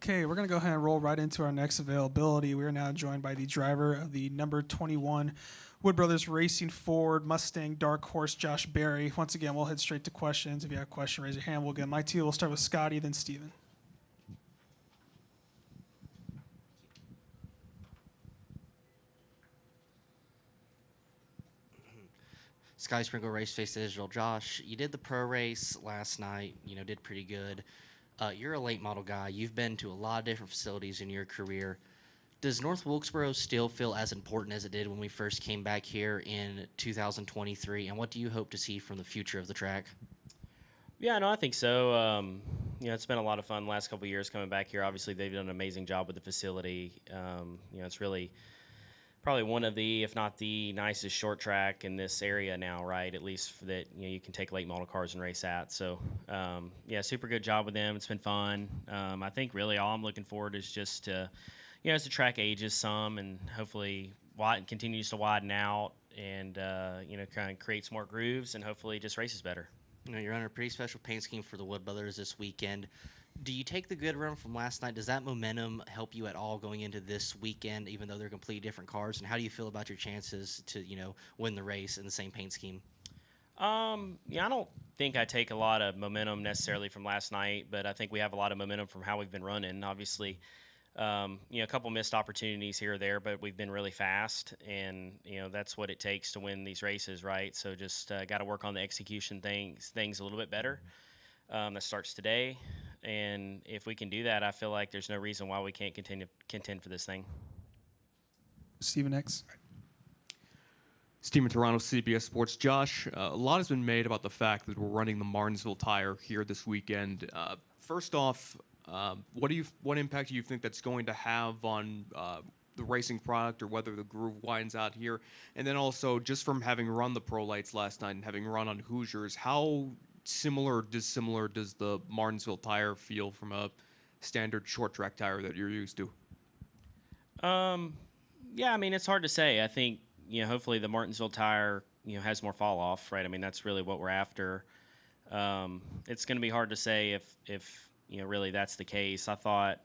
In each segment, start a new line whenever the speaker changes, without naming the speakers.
Okay, we're going to go ahead and roll right into our next availability. We are now joined by the driver of the number 21 Wood Brothers Racing Ford Mustang Dark Horse, Josh Berry. Once again, we'll head straight to questions. If you have a question, raise your hand. We'll get my two. We'll start with Scotty, then Steven.
Sky Sprinkle Race Face Digital. Josh, you did the pro race last night, did pretty good. You're a late model guy. You've been to a lot of different facilities in your career. Does North Wilkesboro still feel as important as it did when we first came back here in 2023? And what do you hope to see from the future of the track?
Yeah, no, I think so. It's been a lot of fun the last couple of years coming back here. Obviously, they've done an amazing job with the facility. It's really probably one of the, if not the nicest short track in this area now, right? At least that you can take late model cars and race at. So, super good job with them. It's been fun. I think really all I'm looking forward is just to, as the track ages some and hopefully continues to widen out and kind of creates more grooves and hopefully just races better.
You're under a pretty special paint scheme for the Wood Brothers this weekend. Do you take the good run from last night? Does that momentum help you at all going into this weekend, even though they're completely different cars? And how do you feel about your chances to, win the race in the same paint scheme?
I don't think I take a lot of momentum necessarily from last night, but I think we have a lot of momentum from how we've been running. Obviously, a couple missed opportunities here or there, but we've been really fast, and that's what it takes to win these races, right? So just got to work on the execution things a little bit better. That starts today. And if we can do that, I feel like there's no reason why we can't contend for this thing.
Steven X.
Steven Toronto, CBS Sports. Josh, a lot has been made about the fact that we're running the Martinsville tire here this weekend. First off, what impact do you think that's going to have on the racing product or whether the groove winds out here? And then also, just from having run the Pro Lights last night and having run on Hoosiers, how similar does the Martinsville tire feel from a standard short track tire that you're used to?
It's hard to say. I think, hopefully the Martinsville tire, has more fall off, right? I mean, that's really what we're after. It's going to be hard to say if really that's the case. I thought,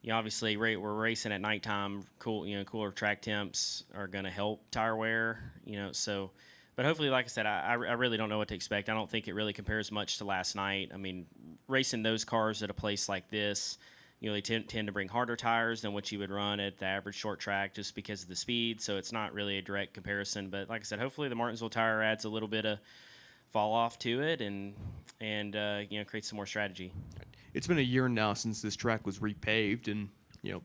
obviously we're racing at nighttime, cooler track temps are going to help tire wear, so. But hopefully, like I said, I really don't know what to expect. I don't think it really compares much to last night. I mean, racing those cars at a place like this, they tend to bring harder tires than what you would run at the average short track just because of the speed. So it's not really a direct comparison. But like I said, hopefully the Martinsville tire adds a little bit of fall off to it and creates some more strategy.
It's been a year now since this track was repaved, and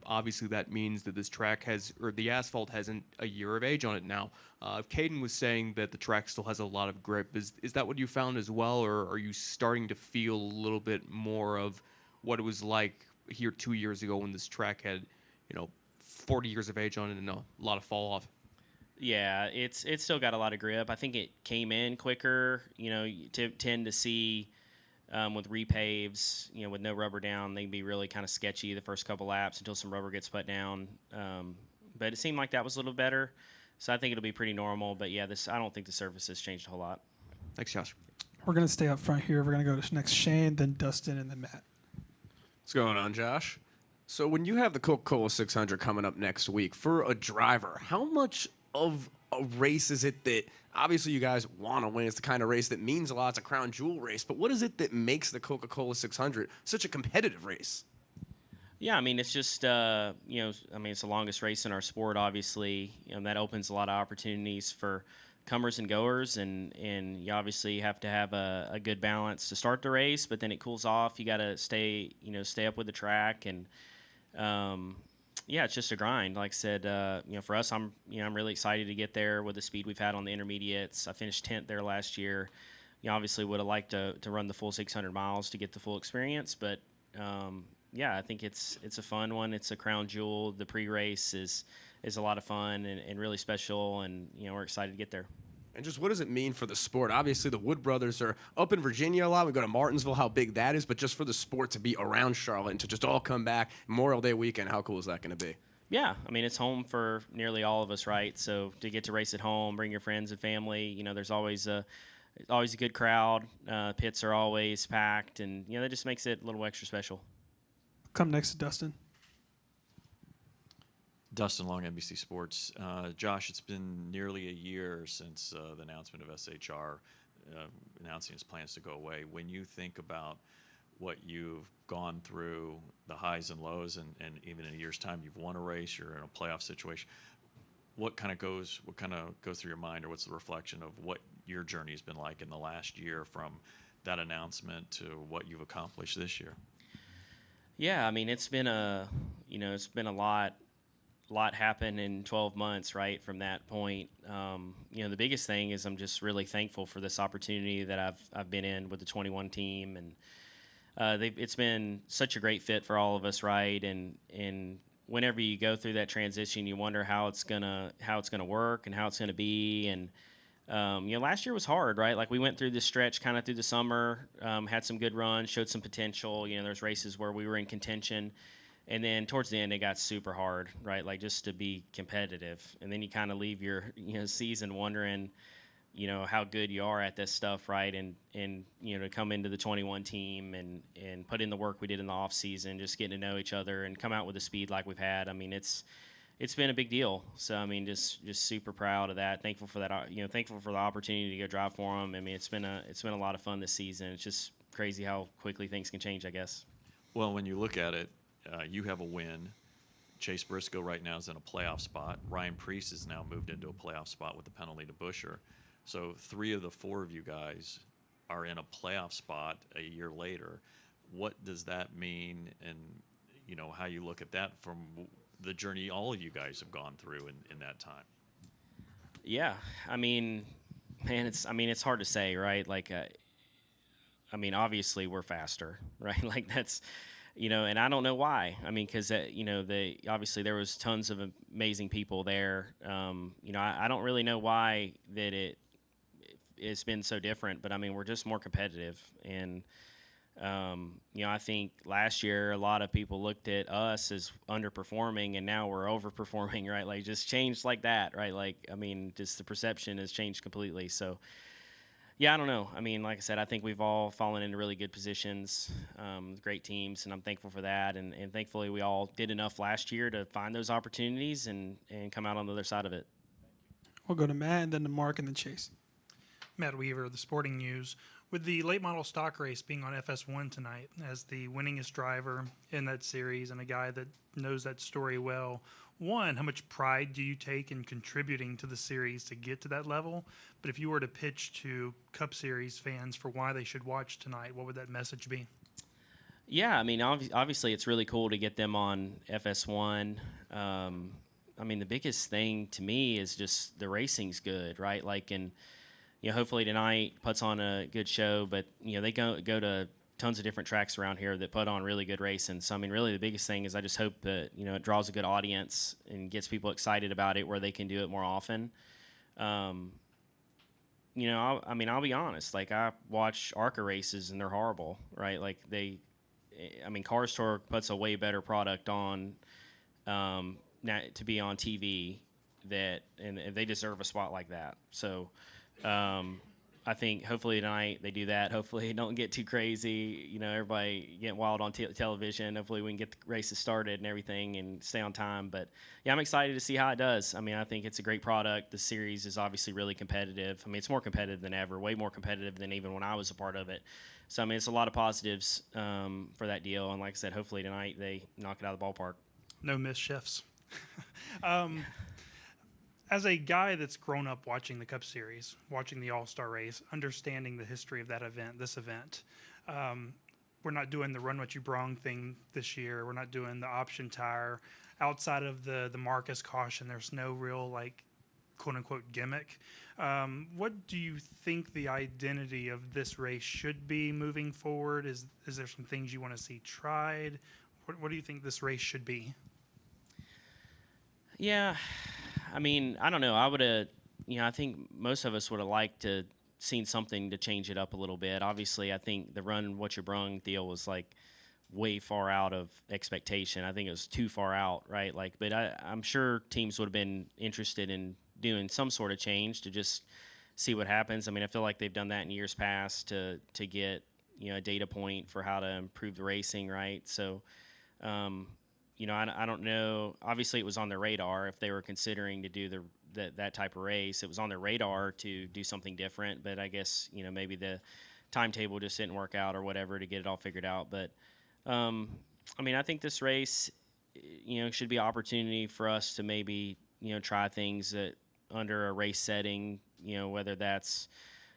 obviously that means that this track the asphalt hasn't a year of age on it now. Caden was saying that the track still has a lot of grip. Is that what you found as well, or are you starting to feel a little bit more of what it was like here 2 years ago when this track had, 40 years of age on it and a lot of fall off?
Yeah, it's still got a lot of grip. I think it came in quicker. You tend to see with repaves, with no rubber down, they can be really kind of sketchy the first couple laps until some rubber gets put down. But it seemed like that was a little better. So I think it'll be pretty normal. But, yeah, I don't think the surface has changed a whole lot.
Thanks, Josh.
We're going to stay up front here. We're going to go to next Shane, then Dustin, and then Matt.
What's going on, Josh? So when you have the Coca-Cola 600 coming up next week, for a driver, how much of a race is it that obviously you guys want to win? It's the kind of race that means a lot. It's a crown jewel race. But what is it that makes the Coca-Cola 600 such a competitive race?
Yeah, I mean, it's just, it's the longest race in our sport, obviously. That opens a lot of opportunities for comers and goers, and you obviously have to have a good balance to start the race, but then it cools off. You got to stay up with the track, and it's just a grind. Like I said, for us, I'm really excited to get there with the speed we've had on the intermediates. I finished 10th there last year. Obviously would have liked to run the full 600 miles to get the full experience, but I think it's a fun one. It's a crown jewel. The pre-race is a lot of fun and really special, and we're excited to get there.
And just what does it mean for the sport? Obviously, the Wood Brothers are up in Virginia a lot. We go to Martinsville, how big that is. But just for the sport to be around Charlotte and to just all come back Memorial Day weekend, how cool is that going to be?
Yeah, I mean, it's home for nearly all of us, right? So to get to race at home, bring your friends and family, there's always a good crowd. Pits are always packed, and that just makes it a little extra special.
Come next to Dustin.
Dustin Long, NBC Sports. Josh, it's been nearly a year since the announcement of SHR announcing its plans to go away. When you think about what you've gone through, the highs and lows, and even in a year's time, you've won a race, you're in a playoff situation. What kind of goes through your mind, or what's the reflection of what your journey has been like in the last year from that announcement to what you've accomplished this year?
Yeah, I mean, it's been a lot happened in 12 months, right, from that point. The biggest thing is I'm just really thankful for this opportunity that I've been in with the 21 team, and it's been such a great fit for all of us, right? And whenever you go through that transition, you wonder how it's gonna work and how it's gonna be. And last year was hard, right? Like, we went through this stretch kind of through the summer, had some good runs, showed some potential. There's races where we were in contention. And then towards the end, it got super hard, right? Like, just to be competitive. And then you kind of leave your season wondering, how good you are at this stuff, right? And to come into the 21 team and put in the work we did in the off season, just getting to know each other and come out with the speed like we've had. I mean, it's been a big deal. So, I mean, just super proud of that. Thankful for that. Thankful for the opportunity to go drive for them. I mean, it's been a lot of fun this season. It's just crazy how quickly things can change, I guess.
Well, when you look at it, you have a win. Chase Briscoe right now is in a playoff spot. Ryan Preece has now moved into a playoff spot with the penalty to Buescher. So 3 of the 4 of you guys are in a playoff spot a year later. What does that mean, and how you look at that from the journey all of you guys have gone through in that time?
Yeah, I mean, man, it's hard to say, right? Like, obviously we're faster, right? Like, that's, and I don't know why. I mean, because obviously there was tons of amazing people there. I don't really know why that it's been so different, but I mean, we're just more competitive. And I think last year a lot of people looked at us as underperforming, and now we're overperforming, right? Like, just changed like that, right? Like, I mean, just the perception has changed completely. So, yeah, I don't know. I mean, like I said, I think we've all fallen into really good positions, great teams, and I'm thankful for that. And thankfully, we all did enough last year to find those opportunities and come out on the other side of it.
We'll go to Matt, and then to Mark, and then Chase.
Matt Weaver, the Sporting News. With the late model stock race being on FS1 tonight, as the winningest driver in that series and a guy that knows that story well, one, how much pride do you take in contributing to the series to get to that level? But if you were to pitch to Cup Series fans for why they should watch tonight, what would that message be?
Yeah, I mean, obviously it's really cool to get them on FS1. I mean, the biggest thing to me is just the racing's good, right? Like, and hopefully tonight puts on a good show, but they go to tons of different tracks around here that put on really good racing. So, I mean, really the biggest thing is I just hope that, it draws a good audience and gets people excited about it where they can do it more often. I'll be honest. Like, I watch ARCA races and they're horrible, right? Like, Cars Torque puts a way better product on to be on TV and they deserve a spot like that. So, I think hopefully tonight they do that. Hopefully it don't get too crazy. Everybody getting wild on television. Hopefully we can get the races started and everything and stay on time. But, yeah, I'm excited to see how it does. I mean, I think it's a great product. The series is obviously really competitive. I mean, it's more competitive than ever, way more competitive than even when I was a part of it. So, I mean, it's a lot of positives for that deal. And like I said, hopefully tonight they knock it out of the ballpark.
No mischiefs. As a guy that's grown up watching the Cup Series, watching the All-Star race, understanding the history of that event, we're not doing the run what you brung thing this year. We're not doing the option tire. Outside of the Marcus caution, there's no real, like, quote-unquote gimmick. What do you think the identity of this race should be moving forward? Is there some things you want to see tried? What do you think this race should be?
Yeah, I mean, I don't know. I would have, I think most of us would have liked to seen something to change it up a little bit. Obviously, I think the run what you brung deal was like way far out of expectation. I think it was too far out, right? Like, but I'm sure teams would have been interested in doing some sort of change to just see what happens. I mean, I feel like they've done that in years past to get a data point for how to improve the racing, right? So. You know, I don't know. Obviously, it was on their radar if they were considering to do that type of race. It was on their radar to do something different, but I guess, you know, maybe the timetable just didn't work out or whatever to get it all figured out. But I mean, I think this race, you know, should be an opportunity for us to maybe, you know, try things that under a race setting, you know, whether that's,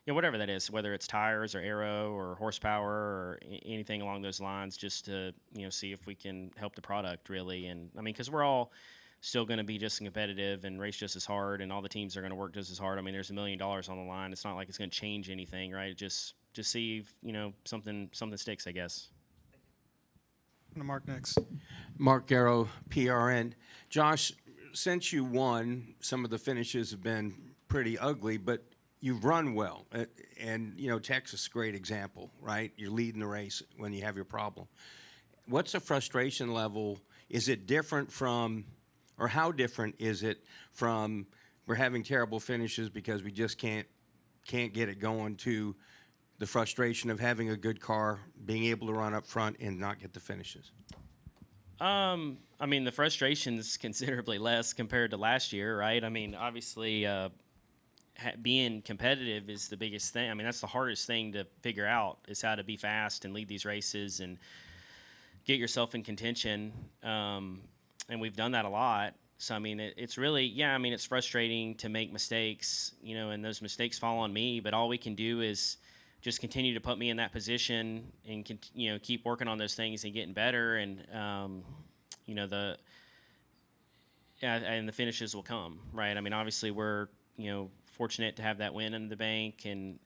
you know, whatever that is, whether it's tires or aero or horsepower or anything along those lines, just to, you know, see if we can help the product really. And I mean, because we're all still going to be just as competitive and race just as hard, and all the teams are going to work just as hard. I mean, there's $1 million on the line. It's not like it's going to change anything, right? Just see if, you know, something sticks, I guess.
Mark next.
Mark Garrow, PRN. Josh, since you won, some of the finishes have been pretty ugly, but you've run well. And, you know, Texas, great example, right? You're leading the race when you have your problem. What's the frustration level? Is it different from, or how different is it from we're having terrible finishes because we just can't get it going, to the frustration of having a good car, being able to run up front and not get the finishes?
I mean, the frustration's considerably less compared to last year, right? I mean, obviously, being competitive is the biggest thing. I mean, that's the hardest thing to figure out, is how to be fast and lead these races and get yourself in contention. And we've done that a lot. So, I mean, it's really, yeah, I mean, it's frustrating to make mistakes, you know, and those mistakes fall on me, but all we can do is just continue to put me in that position and, you know, keep working on those things and getting better. And, you know, and the finishes will come, right? I mean, obviously we're, you know, fortunate to have that win in the bank, and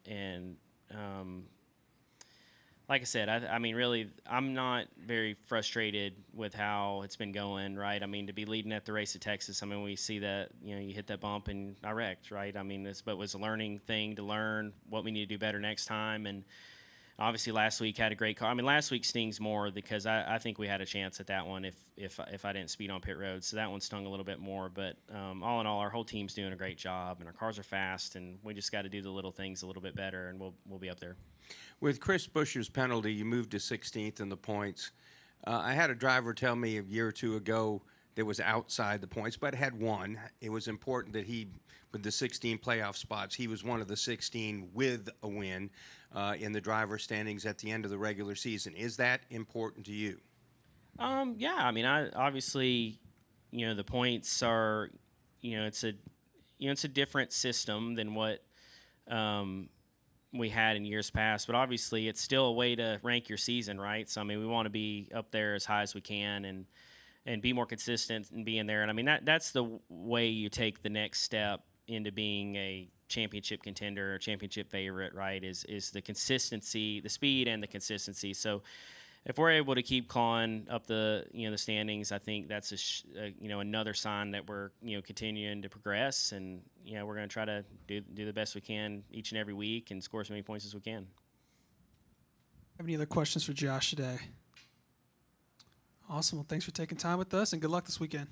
like I said, I mean, really, I'm not very frustrated with how it's been going, right? I mean, to be leading at the race at Texas, I mean, we see that, you know, you hit that bump and I wrecked, right? I mean, but it was a learning thing to learn what we need to do better next time. And obviously last week had a great car. I mean, last week stings more because I think we had a chance at that one if I didn't speed on pit road. So that one stung a little bit more. But all in all, our whole team's doing a great job, and our cars are fast, and we just got to do the little things a little bit better, and we'll be up there.
With Chris Buescher's penalty, you moved to 16th in the points. I had a driver tell me a year or two ago that was outside the points, but had won. It was important that he, with the 16 playoff spots, he was one of the 16 with a win in the driver standings at the end of the regular season. Is that important to you?
Yeah, I mean, obviously, you know, the points are, you know, it's a different system than what we had in years past, but obviously it's still a way to rank your season, right? So I mean, we want to be up there as high as we can and be more consistent and be in there. And I mean, that's the way you take the next step into being a championship contender or championship favorite, right? Is the consistency, the speed and the consistency. So if we're able to keep clawing up the standings, I think that's another sign that we're, you know, continuing to progress, and, you know, we're going to try to do the best we can each and every week and score as many points as we can.
Have any other questions for Josh today? Awesome. Well, thanks for taking time with us, and good luck this weekend.